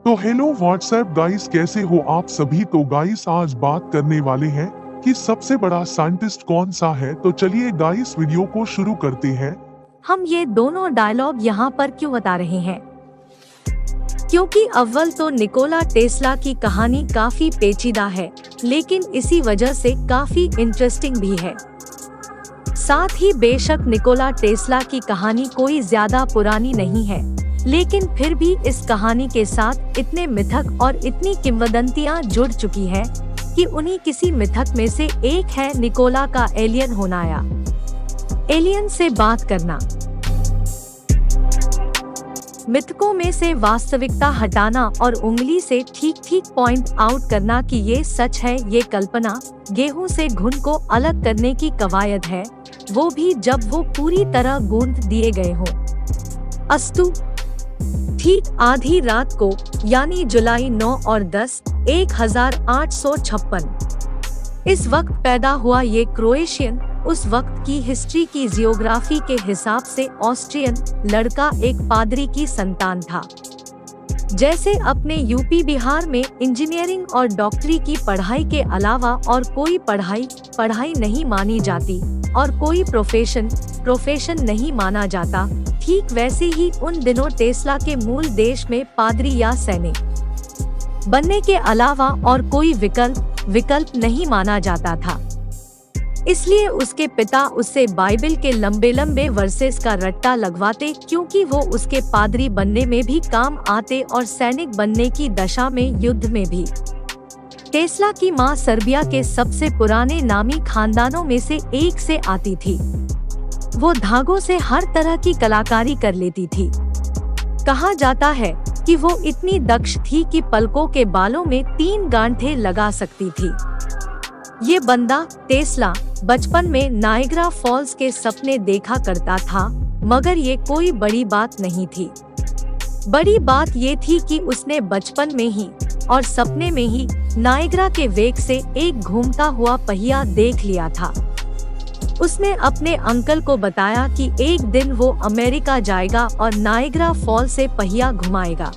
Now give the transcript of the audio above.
तो hello WhatsApp guys, कैसे हो आप सभी। तो गाइस आज बात करने वाले हैं कि सबसे बड़ा साइंटिस्ट कौन सा है। तो चलिए गाइस वीडियो को शुरू करते हैं। हम ये दोनों डायलॉग यहाँ पर क्यों बता रहे हैं? क्योंकि अव्वल तो निकोला टेस्ला की कहानी काफी पेचीदा है, लेकिन इसी वजह से काफी इंटरेस्टिंग भी है। साथ ही बेशक निकोला टेस्ला की कहानी कोई ज्यादा पुरानी नहीं है, लेकिन फिर भी इस कहानी के साथ इतने मिथक और इतनी किंवदंतियां जुड़ चुकी है कि उन्हीं किसी मिथक में से एक है निकोला का एलियन होना या एलियन से बात करना। मिथकों में से वास्तविकता हटाना और उंगली से ठीक पॉइंट आउट करना कि ये सच है, ये कल्पना। गेहूं से घुन को अलग करने की कवायद है, वो भी जब वो पूरी तरह गूंथ दिए गए हों। अस्तु, ठीक आधी रात को यानी जुलाई 9 और 10, 1856 इस वक्त पैदा हुआ ये क्रोएशियन उस वक्त की हिस्ट्री की जियोग्राफी के हिसाब से ऑस्ट्रियन लड़का एक पादरी की संतान था। जैसे अपने यूपी बिहार में इंजीनियरिंग और डॉक्टरी की पढ़ाई के अलावा और कोई पढ़ाई नहीं मानी जाती और कोई प्रोफेशन नहीं माना जाता, ठीक वैसे ही उन दिनों टेस्ला के मूल देश में पादरी या सैनिक बनने के अलावा और कोई विकल्प नहीं माना जाता था। इसलिए उसके पिता उससे बाइबल के लंबे वर्सेस का रट्टा लगवाते, क्योंकि वो उसके पादरी बनने में भी काम आते और सैनिक बनने की दशा में युद्ध में भी। टेस्ला की मां सर्बिया के सबसे पुराने नामी खानदानों में से एक से आती थी। वो धागों से हर तरह की कलाकारी कर लेती थी। कहा जाता है कि वो इतनी दक्ष थी कि पलकों के बालों में 3 गांठें लगा सकती थी। ये बंदा टेस्ला बचपन में नायग्रा फॉल्स के सपने देखा करता था, मगर ये कोई बड़ी बात नहीं थी। बड़ी बात ये थी कि उसने बचपन में ही और सपने में ही नायग्रा के वेग से एक घूमता हुआ पहिया देख लिया था। उसने अपने अंकल को बताया कि एक दिन वो अमेरिका जाएगा और नायग्रा फॉल से पहिया घुमाएगा।